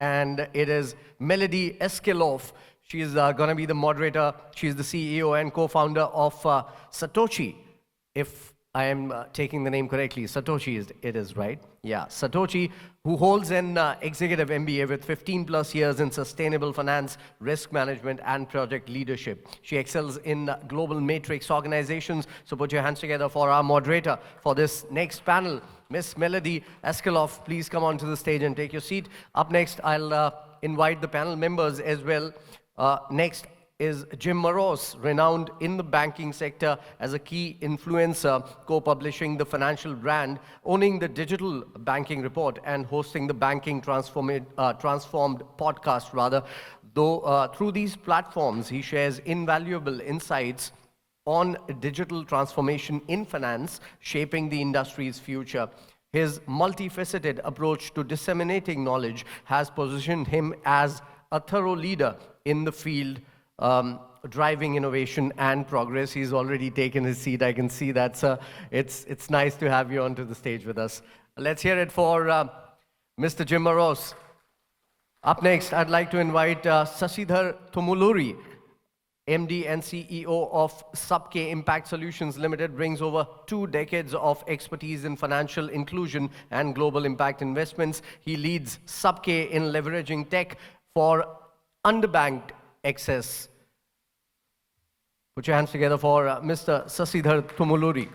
And it is Melodi Askelöf. She's going to be the moderator. She's the CEO and co-founder of Satocci. If I am taking the name correctly, Satocci it is, right? Yeah, Satocci, who holds an executive MBA with 15 plus years in sustainable finance, risk management, and project leadership. She excels in global matrix organizations. So put your hands together for our moderator for this next panel. Miss Melodi Askelöf, please come onto the stage and take your seat. Up next, I'll invite the panel members as well. Next is Jim Marous, renowned in the banking sector as a key influencer, co-publishing the financial brand, owning the digital banking report, and hosting the banking transformed podcast, Though through these platforms, he shares invaluable insights on digital transformation in finance, shaping the industry's future. His multifaceted approach to disseminating knowledge has positioned him as a thorough leader in the field, driving innovation and progress. He's already taken his seat. I can see that, sir. It's nice to have you onto the stage with us. Let's hear it for Mr. Jim Marous. Up next, I'd like to invite Sasidhar Thumuluri, MD and CEO of Sabke Impact Solutions Limited, brings over 2 decades of expertise in financial inclusion and global impact investments. He leads Sabke in leveraging tech for underbanked access. Put your hands together for Mr. Sasidhar Thumuluri.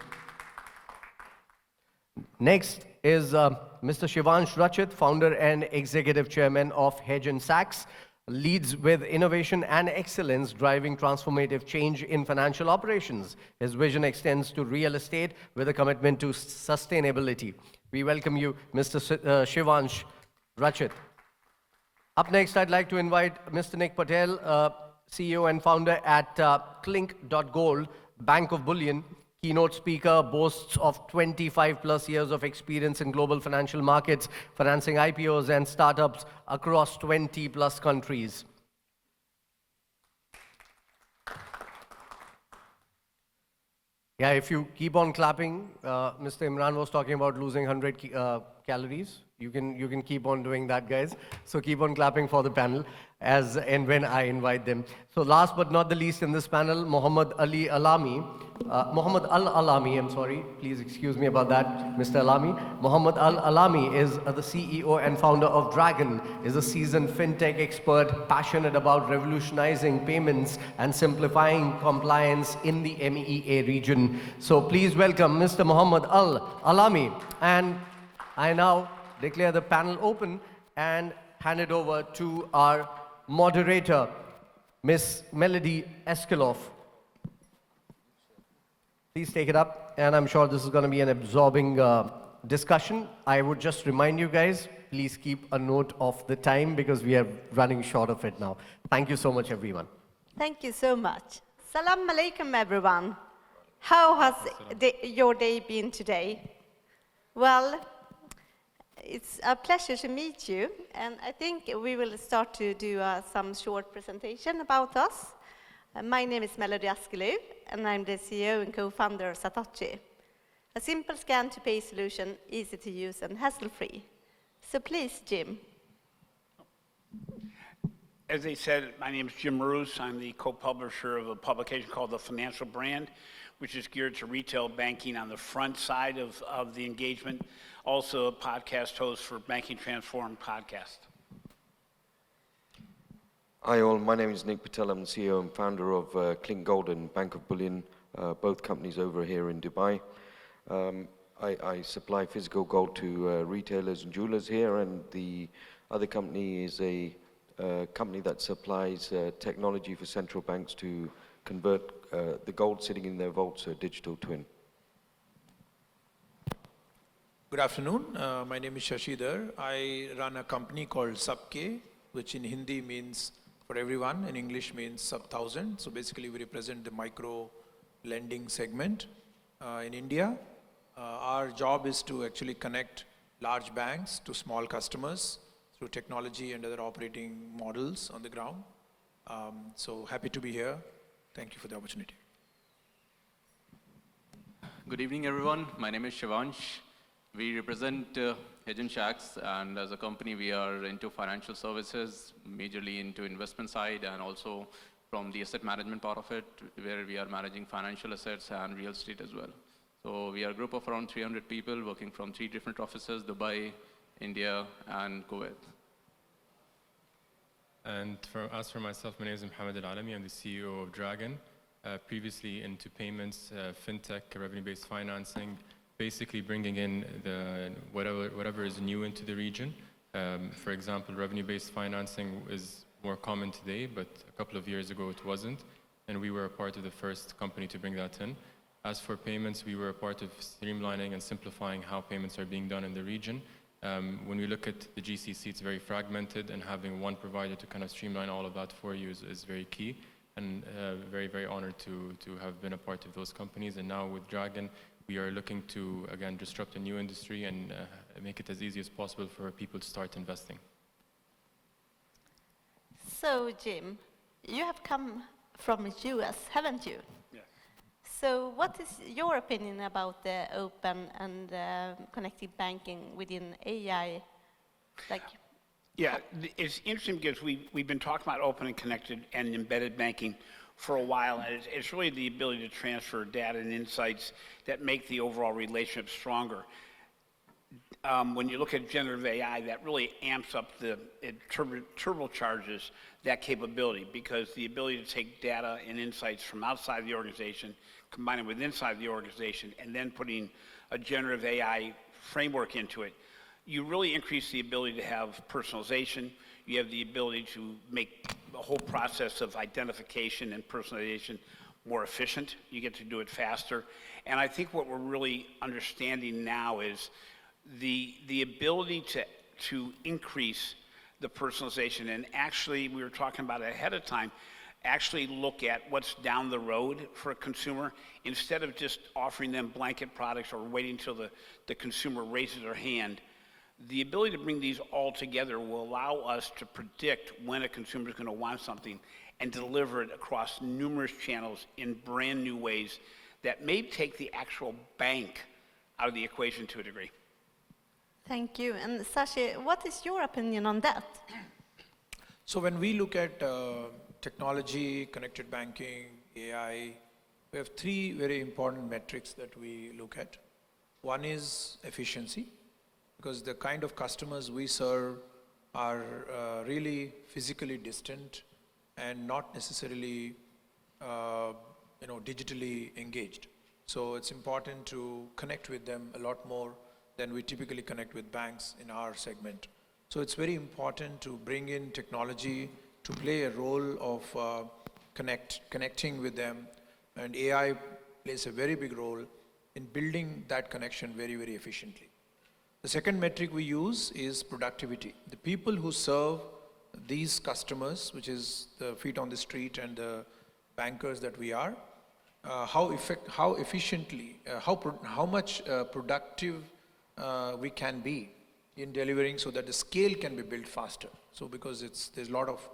Next is Mr. Shivansh Rachit, founder and executive chairman of Hedge and Sachs, leads with innovation and excellence, driving transformative change in financial operations. His vision extends to real estate with a commitment to sustainability. We welcome you, Mr. Shivansh Rachit. Up next, I'd like to invite Mr. Nick Patel, CEO and founder at Clinq.Gold, Bank of Bullion. Keynote speaker, boasts of 25 plus years of experience in global financial markets, financing IPOs and startups across 20 plus countries. Yeah, if you keep on clapping, Mr. Imran was talking about losing 100 calories. You can keep on doing that, guys. So keep on clapping for the panel as and when I invite them. So last but not the least in this panel, Mohammed Alami, I'm sorry. Please excuse me about that, Mr. Alami. Mohammed Alami is the CEO and founder of Dragon, is a seasoned fintech expert, passionate about revolutionizing payments and simplifying compliance in the MEA region. So please welcome Mr. Mohammed Alami. And I now declare the panel open and hand it over to our moderator, Miss Melodi Askelöf. Please take it up, and I'm sure this is going to be an absorbing discussion. I would just remind you guys, please keep a note of the time because we are running short of it now. Thank you so much, everyone. Thank you so much. Salam alaikum, everyone. How has your day been today? Well, it's a pleasure to meet you, and I think we will start to do some short presentation about us. My name is Melodi Askelöf, and I'm the CEO and co-founder of Satocci, a simple scan-to-pay solution, easy to use and hassle-free. So please, Jim. As they said, my name is Jim Marous. I'm the co-publisher of a publication called The Financial Brand, which is geared to retail banking on the front side of the engagement. Also a podcast host for Banking Transformed podcast. Hi all, my name is Nick Patel. I'm the CEO and founder of Clinq.Gold and Bank of Bullion, both companies over here in Dubai. I supply physical gold to retailers and jewelers here, and the other company is a company that supplies technology for central banks to convert the gold sitting in their vaults to a digital twin. Good afternoon, my name is Sasidhar. I run a company called Sabke, which in Hindi means for everyone, in English means sub-thousand. So basically we represent the micro lending segment in India. Our job is to actually connect large banks to small customers through technology and other operating models on the ground. So happy to be here. Thank you for the opportunity. Good evening, everyone. My name is Shivansh. We represent Hedge and Sachs, and as a company, we are into financial services, majorly into investment side, and also from the asset management part of it, where we are managing financial assets and real estate as well. So we are a group of around 300 people working from 3 different offices: Dubai, India, and Kuwait. And as for myself, my name is Mohammed Alami. I'm the CEO of Dragon. Previously into payments, fintech, revenue-based financing, basically bringing in whatever is new into the region. For example, revenue-based financing is more common today, but a couple of years ago it wasn't, and we were a part of the first company to bring that in. As for payments, we were a part of streamlining and simplifying how payments are being done in the region. When we look at the GCC, it's very fragmented, and having one provider to kind of streamline all of that for you is very key. And very, very honored to have been a part of those companies. And now with Dragon, we are looking to, again, disrupt a new industry and make it as easy as possible for people to start investing. So, Jim, you have come from the US, haven't you? Yes. So what is your opinion about the open and connected banking within AI? Yeah, it's interesting because we've been talking about open and connected and embedded banking for a while, and it's really the ability to transfer data and insights that make the overall relationship stronger. When you look at generative AI, that really amps up it turbocharges that capability, because the ability to take data and insights from outside the organization, combine it with inside the organization, and then putting a generative AI framework into it, you really increase the ability to have personalization. You have the ability to make the whole process of identification and personalization more efficient. You get to do it faster. And I think what we're really understanding now is the ability to increase the personalization. And actually, we were talking about it ahead of time, actually look at what's down the road for a consumer, instead of just offering them blanket products or waiting until the consumer raises their hand. The ability to bring these all together will allow us to predict when a consumer is going to want something and deliver it across numerous channels in brand new ways that may take the actual bank out of the equation to a degree. Thank you. And Sashi, what is your opinion on that? So when we look at technology, connected banking, AI, we have 3 very important metrics that we look at. One is efficiency, because the kind of customers we serve are really physically distant and not necessarily digitally engaged. So it's important to connect with them a lot more than we typically connect with banks in our segment. So it's very important to bring in technology to play a role of connecting with them, and AI plays a very big role in building that connection very, very efficiently. The second metric we use is productivity. The people who serve these customers, which is the feet on the street and the bankers that we are, how efficiently, how much productive we can be in delivering, so that the scale can be built faster. So because there's a lot of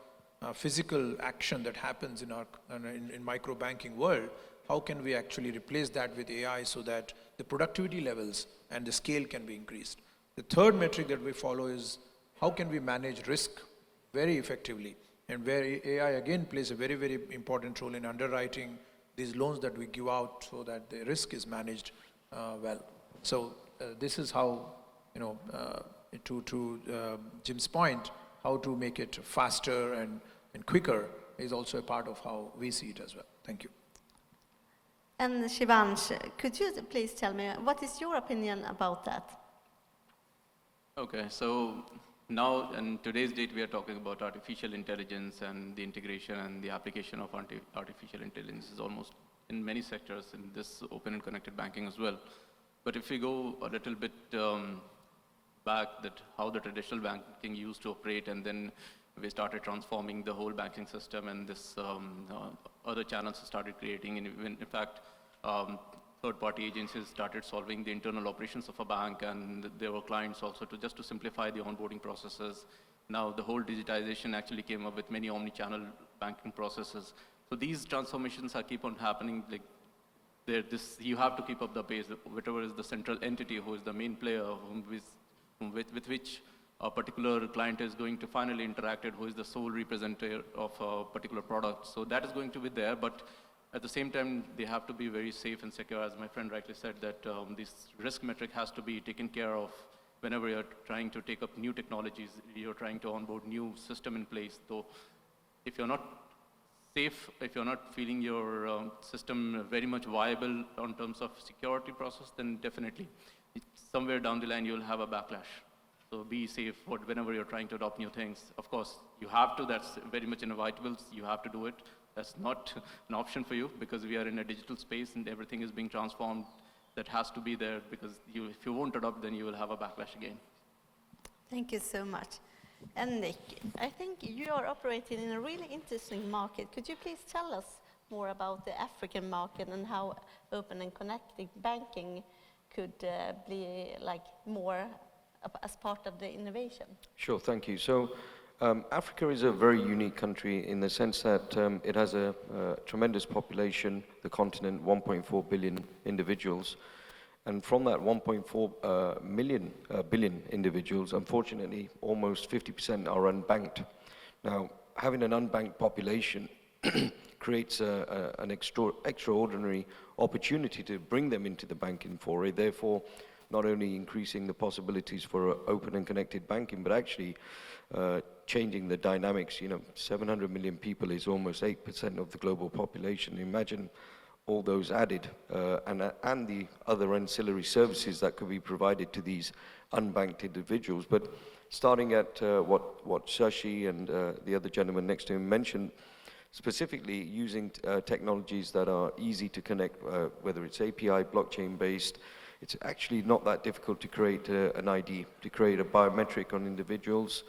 physical action that happens in micro banking world, how can we actually replace that with AI so that the productivity levels and the scale can be increased? The third metric that we follow is how can we manage risk very effectively, and where AI again plays a very, very important role in underwriting these loans that we give out so that the risk is managed well. So this is how, to Jim's point, how to make it faster and quicker is also a part of how we see it as well. Thank you. And Shivansh, could you please tell me, what is your opinion about that? Okay, so now in today's date, we are talking about artificial intelligence, and the integration and the application of artificial intelligence is almost in many sectors in this open and connected banking as well. But if we go a little bit back, that how the traditional banking used to operate, and then we started transforming the whole banking system, and this other channels started creating, and even, in fact, third-party agencies started solving the internal operations of a bank, and there were clients also just to simplify the onboarding processes. Now the whole digitization actually came up with many omni-channel banking processes. So these transformations are keep on happening. Like you have to keep up the pace. Whatever is the central entity, who is the main player, with which a particular client is going to finally interact with, who is the sole representative of a particular product. So that is going to be there, but at the same time, they have to be very safe and secure. As my friend rightly said, that this risk metric has to be taken care of whenever you're trying to take up new technologies, you're trying to onboard new system in place. So if you're not safe, if you're not feeling your system very much viable in terms of security process, then definitely somewhere down the line you'll have a backlash. So be safe whenever you're trying to adopt new things. Of course, you have to, that's very much inevitable, you have to do it. That's not an option for you because we are in a digital space and everything is being transformed. That has to be there because if you won't adopt, then you will have a backlash again. Thank you so much. And Nick, I think you are operating in a really interesting market. Could you please tell us more about the African market and how open and connected banking could be like more as part of the innovation? Sure, thank you. So Africa is a very unique country in the sense that it has a tremendous population, the continent, 1.4 billion individuals. And from that 1.4 billion individuals, unfortunately, almost 50% are unbanked. Now, having an unbanked population creates an extraordinary opportunity to bring them into the banking foray, therefore not only increasing the possibilities for open and connected banking, but actually changing the dynamics. 700 million people is almost 8% of the global population. Imagine all those added and the other ancillary services that could be provided to these unbanked individuals. But starting at what Shashi and the other gentleman next to him mentioned, specifically using technologies that are easy to connect, whether it's API, blockchain-based. It's actually not that difficult to create an ID, to create a biometric on individuals.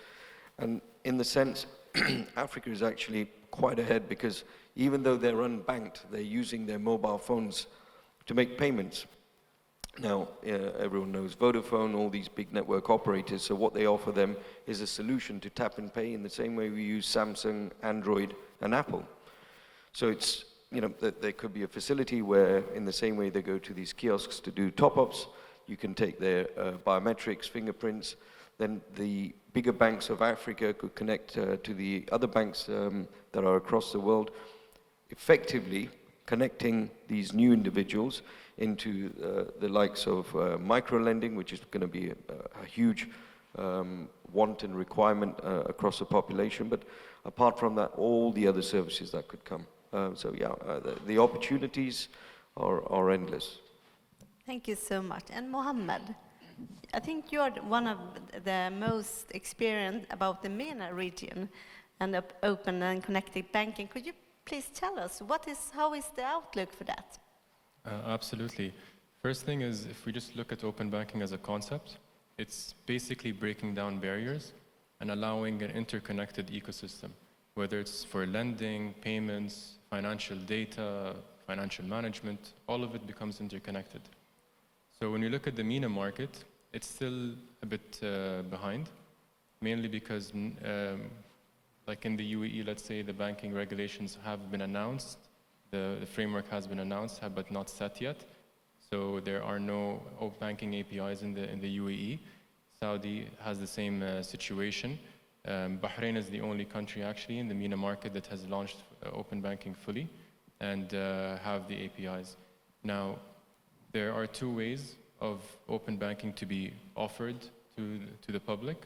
And in the sense, Africa is actually quite ahead because even though they're unbanked, they're using their mobile phones to make payments. Now, everyone knows Vodafone, all these big network operators, so what they offer them is a solution to tap and pay in the same way we use Samsung, Android, and Apple. So it's, there could be a facility where in the same way they go to these kiosks to do top-ups, you can take their biometrics, fingerprints, then the bigger banks of Africa could connect to the other banks that are across the world, effectively connecting these new individuals into the likes of micro-lending, which is going to be a huge want and requirement across the population. But apart from that, all the other services that could come. The opportunities are endless. Thank you so much. And Mohammed, I think you are one of the most experienced about the MENA region and open and connected banking. Could you please tell us how is the outlook for that? Absolutely. First thing is, if we just look at open banking as a concept, it's basically breaking down barriers and allowing an interconnected ecosystem, whether it's for lending, payments, financial data, financial management, all of it becomes interconnected. So when you look at the MENA market, it's still a bit behind, mainly because like in the UAE, let's say the banking regulations have been announced, the framework has been announced, but not set yet. So there are no open banking APIs in the UAE. Saudi has the same situation. Bahrain is the only country actually in the MENA market that has launched open banking fully and have the APIs. Now, there are two ways of open banking to be offered to the public.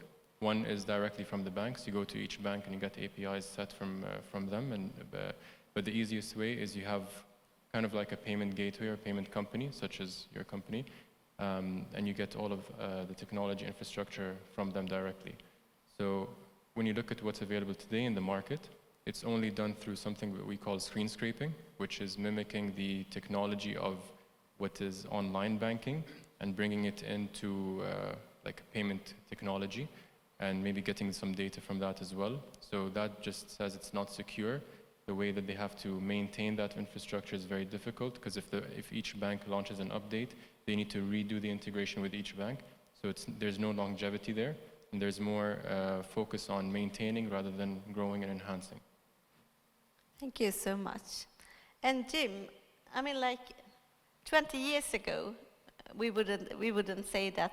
One is directly from the banks. You go to each bank and you get APIs set from them. But the easiest way is you have kind of like a payment gateway or payment company, such as your company, and you get all of the technology infrastructure from them directly. So when you look at what's available today in the market, it's only done through something that we call screen scraping, which is mimicking the technology of what is online banking and bringing it into like payment technology and maybe getting some data from that as well. So that just says it's not secure. The way that they have to maintain that infrastructure is very difficult because if each bank launches an update, they need to redo the integration with each bank. So there's no longevity there, and there's more focus on maintaining rather than growing and enhancing. Thank you so much. And Jim, I mean, like 20 years ago, we wouldn't say that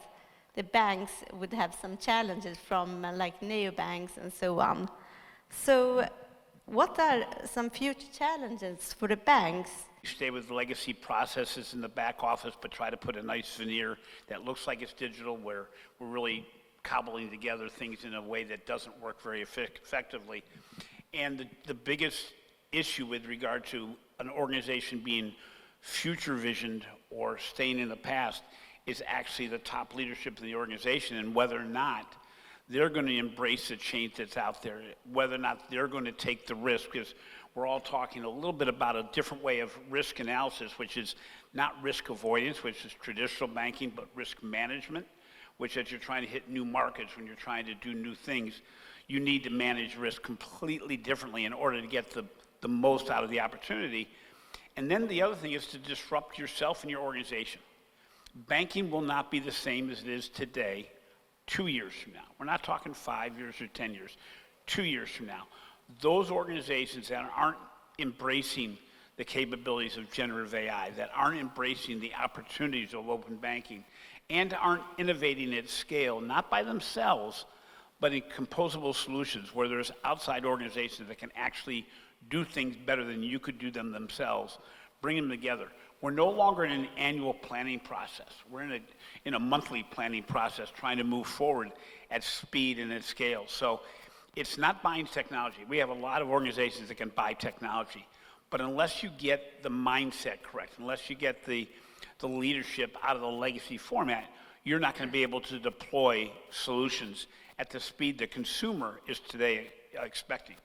the banks would have some challenges from like neobanks and so on. So what are some future challenges for the banks? You stay with legacy processes in the back office, but try to put a nice veneer that looks like it's digital, where we're really cobbling together things in a way that doesn't work very effectively. And the biggest issue with regard to an organization being future visioned or staying in the past is actually the top leadership of the organization, and whether or not they're going to embrace the change that's out there, whether or not they're going to take the risk, because we're all talking a little bit about a different way of risk analysis, which is not risk avoidance, which is traditional banking, but risk management, which as you're trying to hit new markets, when you're trying to do new things, you need to manage risk completely differently in order to get the most out of the opportunity. And then the other thing is to disrupt yourself and your organization. Banking will not be the same as it is today 2 years from now. We're not talking 5 years or 10 years. 2 years from now, those organizations that aren't embracing the capabilities of generative AI, that aren't embracing the opportunities of open banking, and aren't innovating at scale, not by themselves, but in composable solutions where there's outside organizations that can actually do things better than you could do them themselves, bring them together. We're no longer in an annual planning process. We're in a monthly planning process trying to move forward at speed and at scale. So it's not buying technology. We have a lot of organizations that can buy technology, but unless you get the mindset correct, unless you get the leadership out of the legacy format, you're not going to be able to deploy solutions at the speed the consumer is today expecting.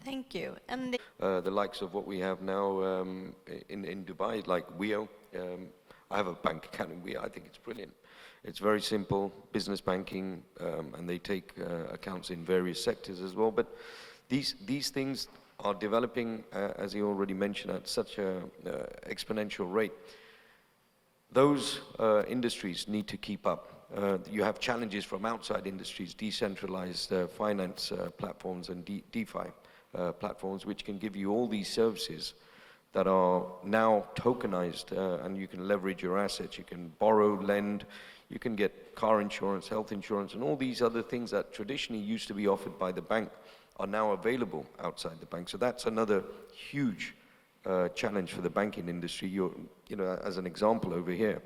Thank you. And The likes of what we have now in Dubai, like Weo. I have a bank account in Weo. I think it's brilliant. It's very simple, business banking, and they take accounts in various sectors as well. But these things are developing, as you already mentioned, at such an exponential rate. Those industries need to keep up. You have challenges from outside industries, decentralized finance platforms and DeFi platforms, which can give you all these services that are now tokenized, and you can leverage your assets, you can borrow, lend, you can get car insurance, health insurance, and all these other things that traditionally used to be offered by the bank are now available outside the bank. So that's another huge challenge for the banking industry. You know, as an example over here,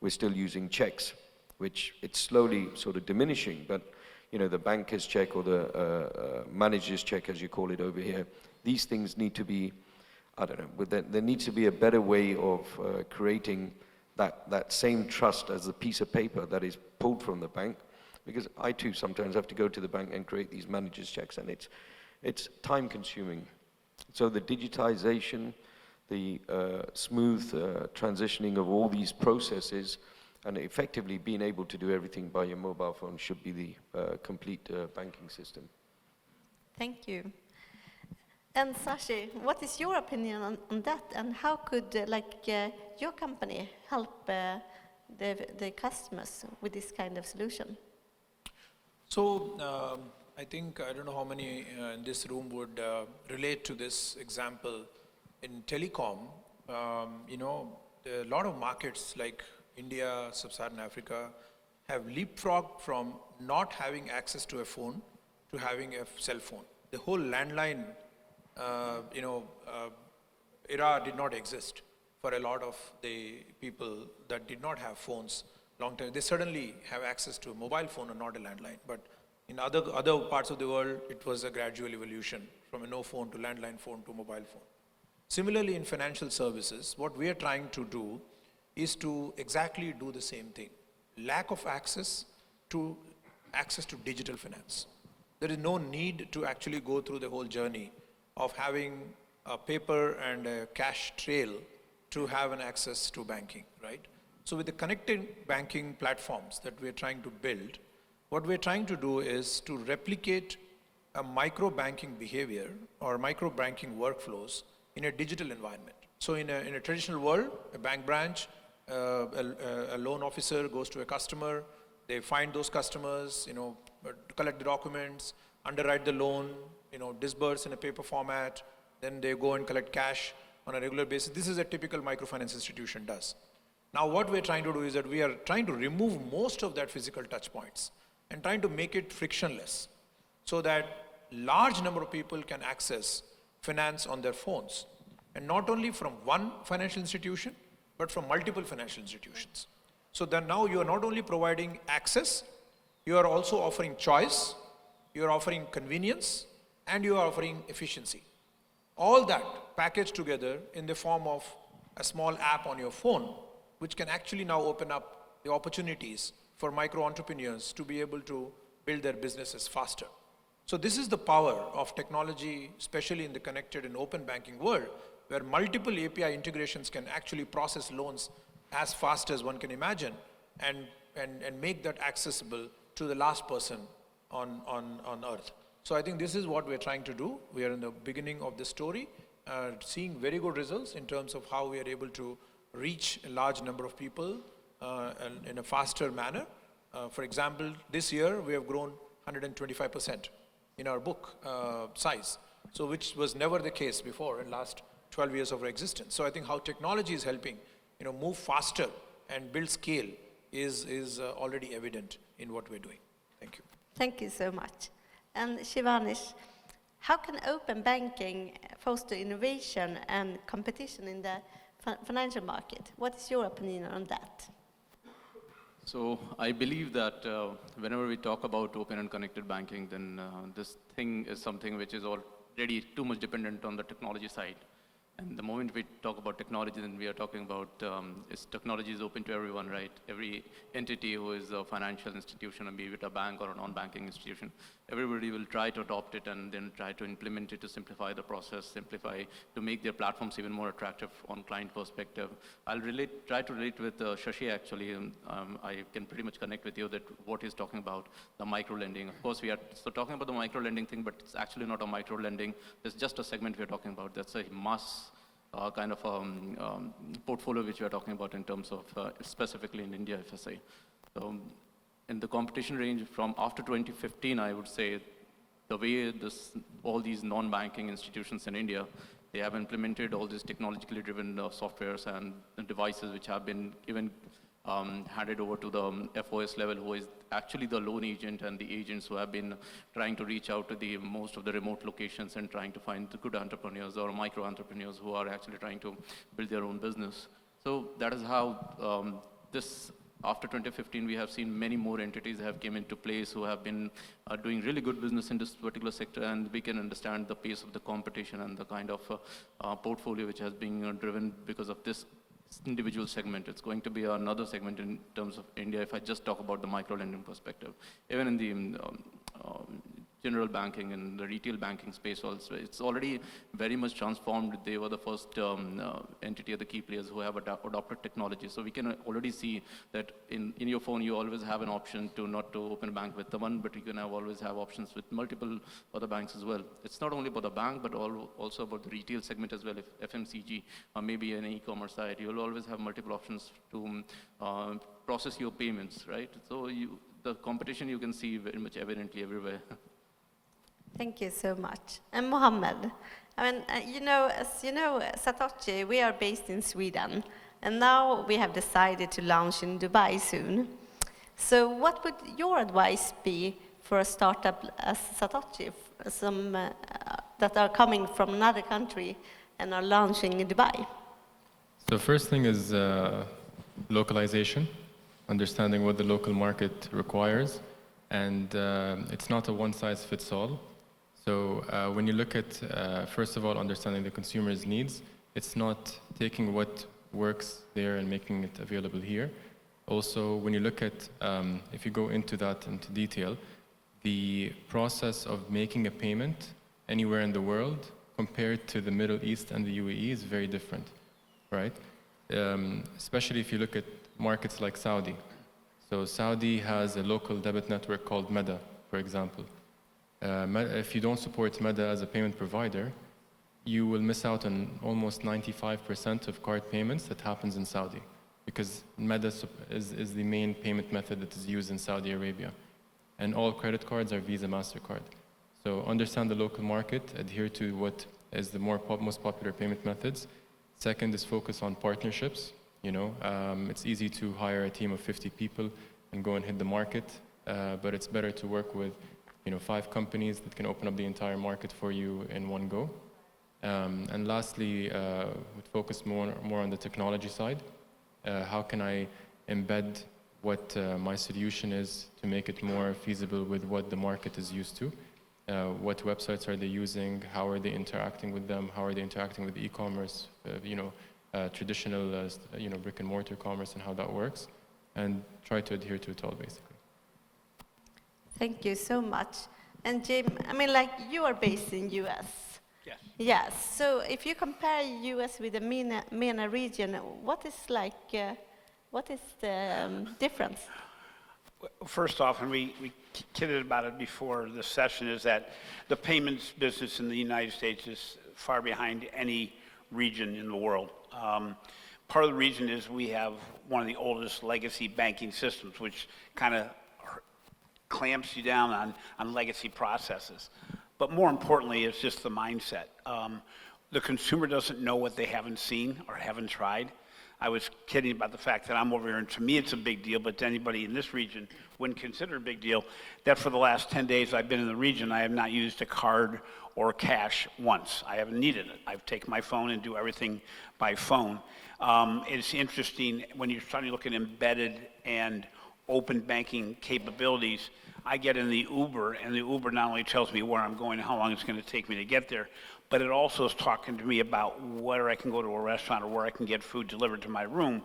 we're still using checks, which it's slowly sort of diminishing, but you know, the banker's check or the manager's check, as you call it over here, these things need to be, I don't know, but there needs to be a better way of creating that same trust as the piece of paper that is pulled from the bank, because I too sometimes have to go to the bank and create these manager's checks, and it's time consuming. So the digitization, the smooth transitioning of all these processes, and effectively being able to do everything by your mobile phone should be the complete banking system. Thank you. And Sashi, what is your opinion on that, and how could your company help the customers with this kind of solution? So I think, I don't know how many in this room would relate to this example. In telecom, you know, a lot of markets like India, Sub-Saharan Africa have leapfrogged from not having access to a phone to having a cell phone. The whole landline era did not exist for a lot of the people that did not have phones long time. They certainly have access to a mobile phone and not a landline, but in other parts of the world, it was a gradual evolution from a no phone to landline phone to mobile phone. Similarly, in financial services, what we are trying to do is to exactly do the same thing. Lack of access to digital finance. There is no need to actually go through the whole journey of having a paper and a cash trail to have an access to banking, right? So with the connected banking platforms that we're trying to build, what we're trying to do is to replicate a micro banking behavior or micro banking workflows in a digital environment. So in a traditional world, a bank branch, a loan officer goes to a customer, they find those customers, you know, collect the documents, underwrite the loan, you know, disburse in a paper format, then they go and collect cash on a regular basis. This is a typical microfinance institution does. Now what we're trying to do is that we are trying to remove most of that physical touch points and trying to make it frictionless so that large number of people can access finance on their phones. And not only from one financial institution, but from multiple financial institutions. So then now you are not only providing access, you are also offering choice, you are offering convenience, and you are offering efficiency. All that packaged together in the form of a small app on your phone, which can actually now open up the opportunities for micro entrepreneurs to be able to build their businesses faster. So this is the power of technology, especially in the connected and open banking world, where multiple API integrations can actually process loans as fast as one can imagine and make that accessible to the last person on earth. So I think this is what we're trying to do. We are in the beginning of the story, seeing very good results in terms of how we are able to reach a large number of people in a faster manner. For example, this year we have grown 125% in our book size, so which was never the case before in last 12 years of our existence. So I think how technology is helping, move faster and build scale is already evident in what we're doing. Thank you. Thank you so much. And Shivansh, how can open banking foster innovation and competition in the financial market? What is your opinion on that? So I believe that whenever we talk about open and connected banking, then this thing is something which is already too much dependent on the technology side. And the moment we talk about technology, then we are talking about technology is open to everyone, right? Every entity who is a financial institution, be it a bank or a non-banking institution, everybody will try to adopt it and then try to implement it to simplify the process, to make their platforms even more attractive on client perspective. I'll try to relate with Shashi actually. I can pretty much connect with you that what he's talking about, the micro lending. Of course, we are still talking about the micro lending thing, but it's actually not a micro lending. It's just a segment we're talking about. That's a mass kind of portfolio which we are talking about in terms of specifically in India, if I say. So in the competition range from after 2015, I would say the way all these non-banking institutions in India, they have implemented all these technologically driven softwares and devices which have been even handed over to the FOS level, who is actually the loan agent and the agents who have been trying to reach out to the most of the remote locations and trying to find the good entrepreneurs or micro entrepreneurs who are actually trying to build their own business. So that is how after 2015, we have seen many more entities have came into place who have been doing really good business in this particular sector, and we can understand the pace of the competition and the kind of portfolio which has been driven because of this individual segment. It's going to be another segment in terms of India if I just talk about the micro lending perspective. Even in the general banking and the retail banking space also, it's already very much transformed. They were the first entity of the key players who have adopted technology. So we can already see that in your phone you always have an option to not to open a bank with the one, but you can always have options with multiple other banks as well. It's not only about the bank, but also about the retail segment as well. If FMCG or maybe an e-commerce side, you'll always have multiple options to process your payments, right? So the competition you can see very much evidently everywhere. Thank you so much. And Mohammed, I mean, as you know, Satocci, we are based in Sweden, and now we have decided to launch in Dubai soon. So what would your advice be for a startup as Satocci, some that are coming from another country and are launching in Dubai? So first thing is localization, understanding what the local market requires, and it's not a one-size-fits-all. So when you look at, first of all, understanding the consumer's needs, it's not taking what works there and making it available here. Also, when you look at, if you go into detail, the process of making a payment anywhere in the world compared to the Middle East and the UAE is very different, right? Especially if you look at markets like Saudi. So Saudi has a local debit network called MEDA, for example. If you don't support MEDA as a payment provider, you will miss out on almost 95% of card payments that happens in Saudi, because MEDA is the main payment method that is used in Saudi Arabia. And all credit cards are Visa, MasterCard. So understand the local market, adhere to what is the most popular payment methods. Second is focus on partnerships. It's easy to hire a team of 50 people and go and hit the market, but it's better to work with 5 companies that can open up the entire market for you in one go. And lastly, would focus more on the technology side. How can I embed what my solution is to make it more feasible with what the market is used to? What websites are they using? How are they interacting with them? How are they interacting with e-commerce? Traditional, brick and mortar commerce and how that works, and try to adhere to it all, basically. Thank you so much. And Jim, you are based in US. Yes. Yes. So if you compare US with the MENA region, what is the difference? First off, and we kidded about it before this session, is that the payments business in the United States is far behind any region in the world. Part of the reason is we have one of the oldest legacy banking systems, which kind of clamps you down on legacy processes. But more importantly, it's just the mindset. The consumer doesn't know what they haven't seen or haven't tried. I was kidding about the fact that I'm over here, and to me it's a big deal, but to anybody in this region wouldn't consider it a big deal, that for the last 10 days I've been in the region, I have not used a card or cash once. I haven't needed it. I've taken my phone and do everything by phone. It's interesting when you're starting to look at embedded and open banking capabilities. I get in the Uber, and the Uber not only tells me where I'm going and how long it's going to take me to get there, but it also is talking to me about where I can go to a restaurant or where I can get food delivered to my room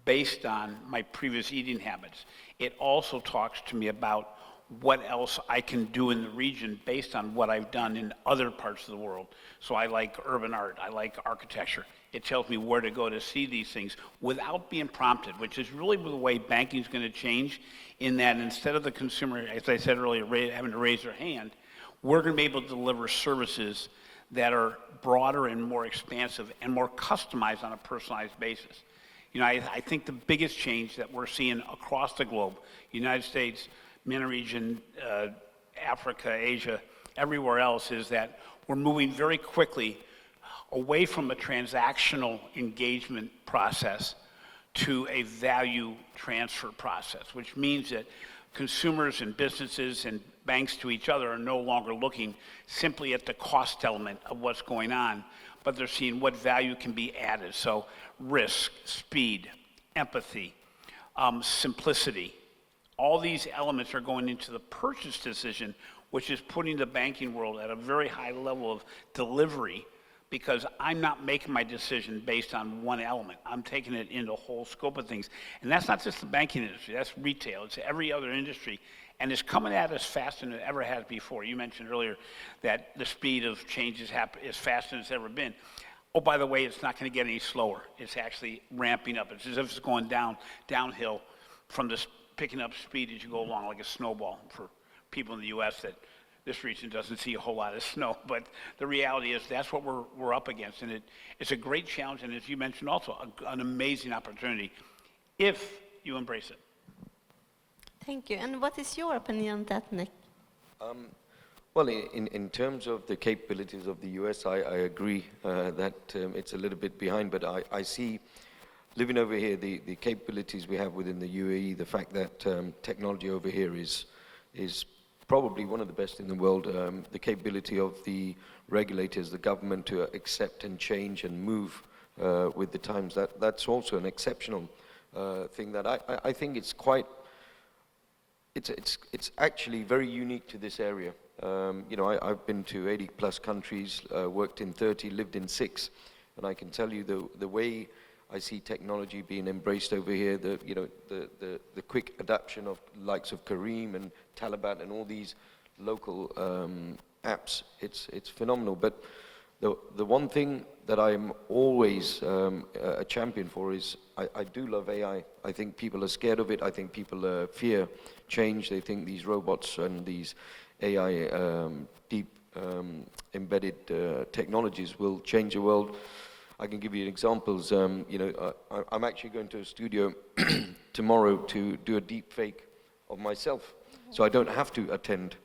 based on my previous eating habits. It also talks to me about what else I can do in the region based on what I've done in other parts of the world. So I like urban art, I like architecture. It tells me where to go to see these things without being prompted, which is really the way banking is going to change, in that instead of the consumer, as I said earlier, having to raise their hand, we're going to be able to deliver services that are broader and more expansive and more customized on a personalized basis. I think the biggest change that we're seeing across the globe, United States, MENA region, Africa, Asia, everywhere else, is that we're moving very quickly away from a transactional engagement process to a value transfer process, which means that consumers and businesses and banks to each other are no longer looking simply at the cost element of what's going on, but they're seeing what value can be added. So risk, speed, empathy, simplicity, all these elements are going into the purchase decision, which is putting the banking world at a very high level of delivery, because I'm not making my decision based on one element. I'm taking it into a whole scope of things. And that's not just the banking industry, that's retail, it's every other industry. And it's coming at us faster than it ever has before. You mentioned earlier that the speed of change is faster than it's ever been. Oh, by the way, it's not going to get any slower. It's actually ramping up. It's as if it's going downhill from this picking up speed as you go along, like a snowball for people in the U.S. that this region doesn't see a whole lot of snow. But the reality is that's what we're up against. And it's a great challenge, and as you mentioned also, an amazing opportunity if you embrace it. Thank you. And what is your opinion on that, Nick? Well, in terms of the capabilities of the US, I agree that it's a little bit behind, but I see, living over here, the capabilities we have within the UAE, the fact that technology over here is probably one of the best in the world, the capability of the regulators, the government to accept and change and move with the times, that's also an exceptional thing that I think it's quite, it's actually very unique to this area. I've been to 80 plus countries, worked in 30, lived in 6, and I can tell you the way I see technology being embraced over here, the quick adoption of likes of Kareem and Taliban and all these local apps, it's phenomenal. But the one thing that I'm always a champion for is I do love AI. I think people are scared of it. I think people fear change. They think these robots and these AI deep embedded technologies will change the world. I can give you examples. I'm actually going to a studio tomorrow to do a deep fake of myself, so I don't have to attend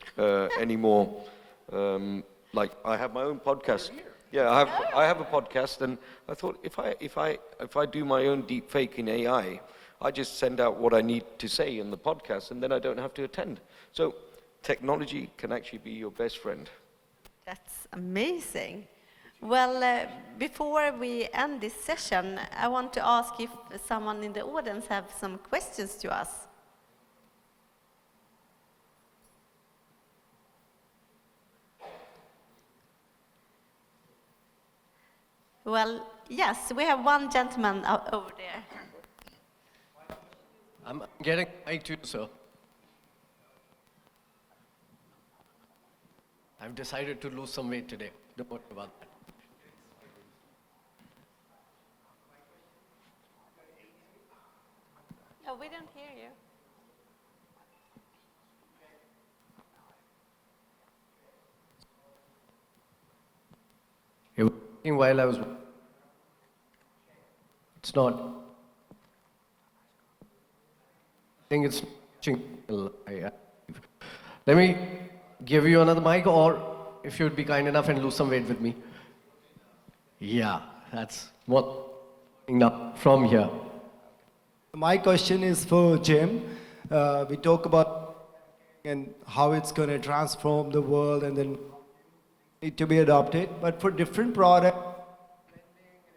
anymore. Like I have my own podcast. Yeah, I have a podcast, and I thought if I do my own deep fake in AI, I just send out what I need to say in the podcast, and then I don't have to attend. So technology can actually be your best friend. That's amazing. Well, before we end this session, I want to ask if someone in the audience have some questions to us. Well, yes, we have one gentleman over there. I'm getting mic too, sir. I've decided to lose some weight today. Don't worry about that. Oh, we don't hear you. It was working while I was. It's not. I think it's. Let me give you another mic, or if you'd be kind enough and lose some weight with me. Yeah, that's what up from here. My question is for Jim. We talk about and how it's going to transform the world and then need to be adopted. But for different products,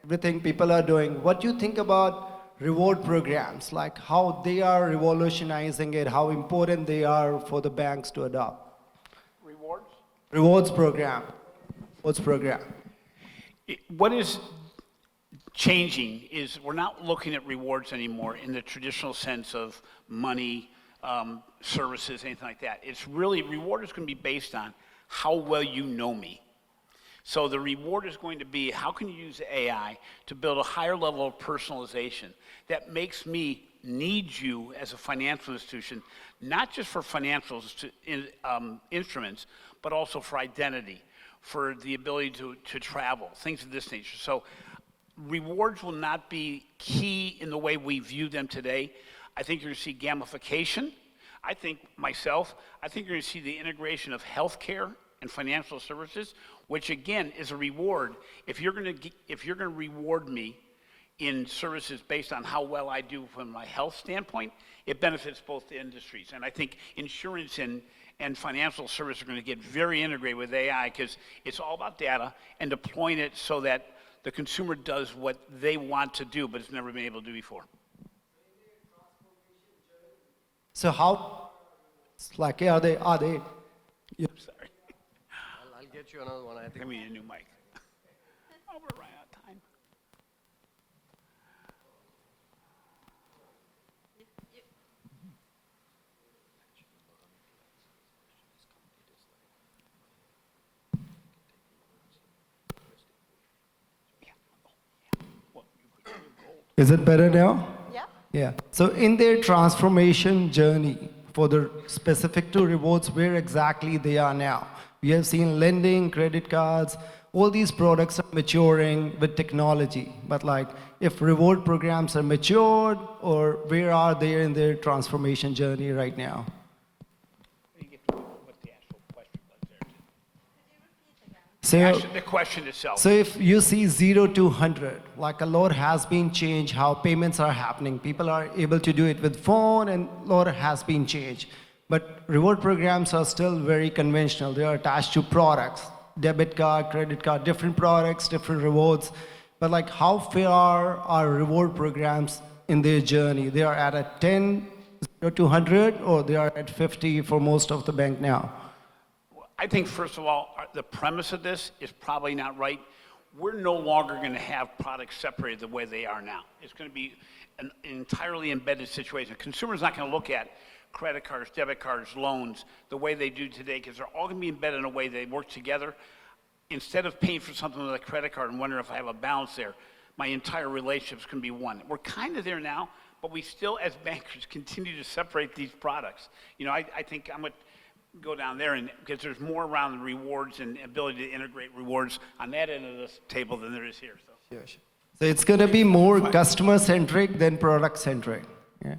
everything people are doing, what do you think about reward programs, like how they are revolutionizing it, how important they are for the banks to adopt? Rewards? Rewards program. Rewards program. What is changing is we're not looking at rewards anymore in the traditional sense of money, services, anything like that. It's really, reward is going to be based on how well you know me. So the reward is going to be, how can you use AI to build a higher level of personalization that makes me need you as a financial institution, not just for financial instruments, but also for identity, for the ability to travel, things of this nature. So rewards will not be key in the way we view them today. I think you're going to see gamification. I think you're going to see the integration of healthcare and financial services, which again is a reward. If you're going to reward me in services based on how well I do from my health standpoint, it benefits both industries. And I think insurance and financial services are going to get very integrated with AI because it's all about data and deploying it so that the consumer does what they want to do, but it's never been able to do before. So how, like, are they? Sorry. I'll get you another one. I think. I mean, a new mic. Oh, we're running out of time. Is it better now? Yeah. Yeah. So in their transformation journey for the specific to rewards, where exactly they are now? We have seen lending, credit cards, all these products are maturing with technology. But like, if reward programs are matured, or where are they in their transformation journey right now? What the actual question was there. So, The question itself. so if you see 0 to 100, like a lot has been changed, how payments are happening. People are able to do it with phone, and a lot has been changed. But reward programs are still very conventional. They are attached to products, debit card, credit card, different products, different rewards. But like, how far are reward programs in their journey? They are at a 10, 0 to 100, or they are at 50 for most of the bank now? I think, first of all, the premise of this is probably not right. We're no longer going to have products separated the way they are now. It's going to be an entirely embedded situation. A consumer's not going to look at credit cards, debit cards, loans, the way they do today, because they're all going to be embedded in a way they work together. Instead of paying for something with a credit card and wondering if I have a balance there, my entire relationship's going to be one. We're kind of there now, but we still, as bankers, continue to separate these products. You know, I think I'm going to go down there, and because there's more around the rewards and ability to integrate rewards on that end of this table than there is here. So, Sure. So it's going to be more customer-centric than product-centric. Yeah.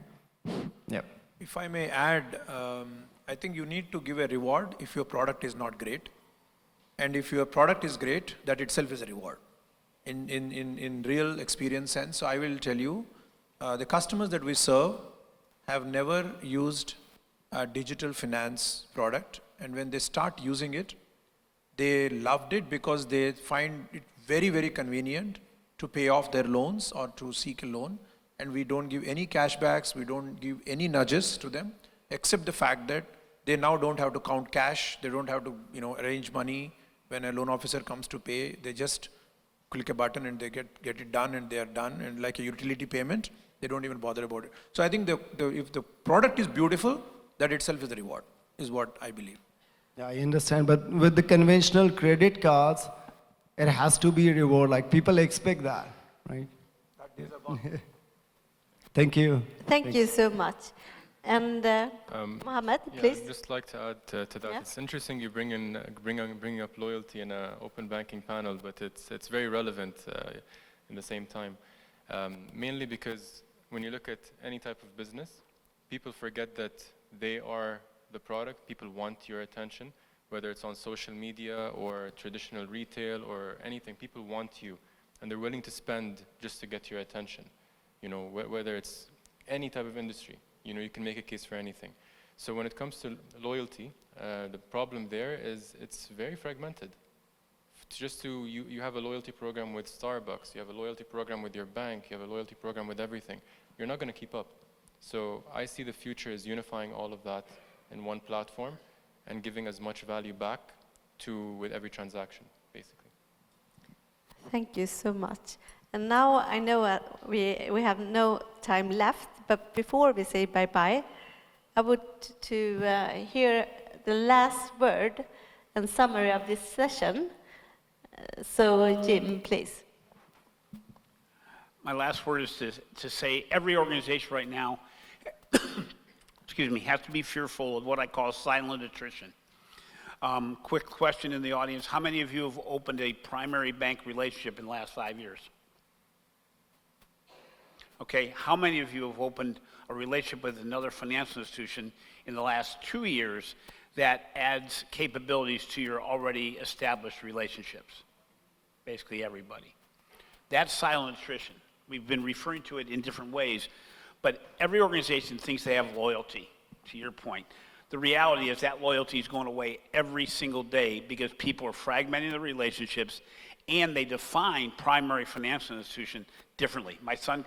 Yep. If I may add, I think you need to give a reward if your product is not great. And if your product is great, that itself is a reward in real experience sense. So I will tell you, the customers that we serve have never used a digital finance product. And when they start using it, they loved it because they find it very, very convenient to pay off their loans or to seek a loan. And we don't give any cashbacks, we don't give any nudges to them, except the fact that they now don't have to count cash, they don't have to arrange money. When a loan officer comes to pay, they just click a button and they get it done and they are done. And like a utility payment, they don't even bother about it. So I think if the product is beautiful, that itself is a reward, is what I believe. Yeah, I understand, but with the conventional credit cards, it has to be a reward, like people expect that, right? Thank you. Thank you so much. And Mohammed, Yeah, please. I'd just like to add to that. Yeah. It's interesting you bringing up loyalty in an open banking panel, but it's very relevant in the same time. Mainly because when you look at any type of business, people forget that they are the product. People want your attention, whether it's on social media or traditional retail or anything. People want you, and they're willing to spend just to get your attention. Whether it's any type of industry. You can make a case for anything. So when it comes to loyalty, the problem there is it's very fragmented. You have a loyalty program with Starbucks, you have a loyalty program with your bank, you have a loyalty program with everything. You're not going to keep up. So I see the future as unifying all of that in one platform and giving as much value back with every transaction, basically. Thank you so much. And now I know we have no time left, but before we say bye-bye, I would to hear the last word and summary of this session. So Jim, please. My last word is to say every organization right now, excuse me, has to be fearful of what I call silent attrition. Quick question in the audience. How many of you have opened a primary bank relationship in the last 5 years? Okay, how many of you have opened a relationship with another financial institution in the last 2 years that adds capabilities to your already established relationships? Basically everybody. That's silent attrition. We've been referring to it in different ways, but every organization thinks they have loyalty, to your point. The reality is that loyalty is going away every single day because people are fragmenting the relationships and they define primary financial institution differently. My son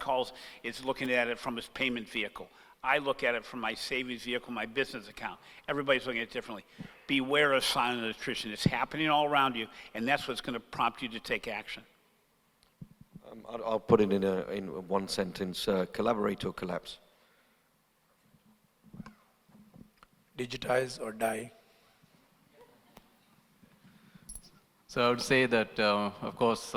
is looking at it from his payment vehicle. I look at it from my savings vehicle, my business account. Everybody's looking at it differently. Beware of silent attrition. It's happening all around you, and that's what's going to prompt you to take action. I'll put it in one sentence, collaborate or collapse. Digitize or die. So I would say that, of course,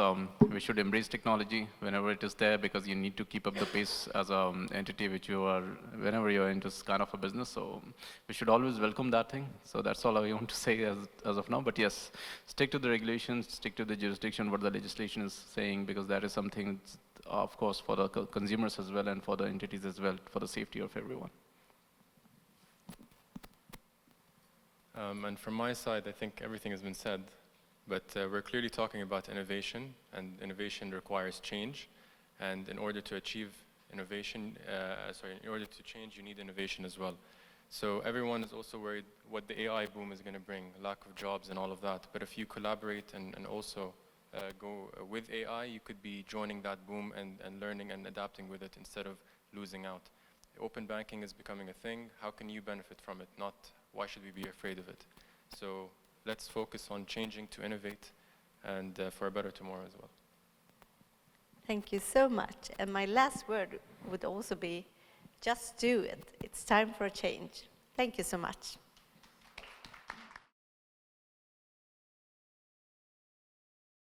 we should embrace technology whenever it is there because you need to keep up the pace as an entity which you are, whenever you're into kind of a business. So we should always welcome that thing. So that's all I want to say as of now. But yes, stick to the regulations, stick to the jurisdiction, what the legislation is saying, because that is something, of course, for the consumers as well and for the entities as well, for the safety of everyone. And from my side, I think everything has been said. But we're clearly talking about innovation, and innovation requires change. And in order to achieve innovation, in order to change, you need innovation as well. So everyone is also worried what the AI boom is going to bring, lack of jobs and all of that. But if you collaborate and also go with AI, you could be joining that boom and learning and adapting with it instead of losing out. Open banking is becoming a thing. How can you benefit from it? Not why should we be afraid of it? So let's focus on changing to innovate and for a better tomorrow as well. Thank you so much. And my last word would also be, just do it. It's time for a change. Thank you so much.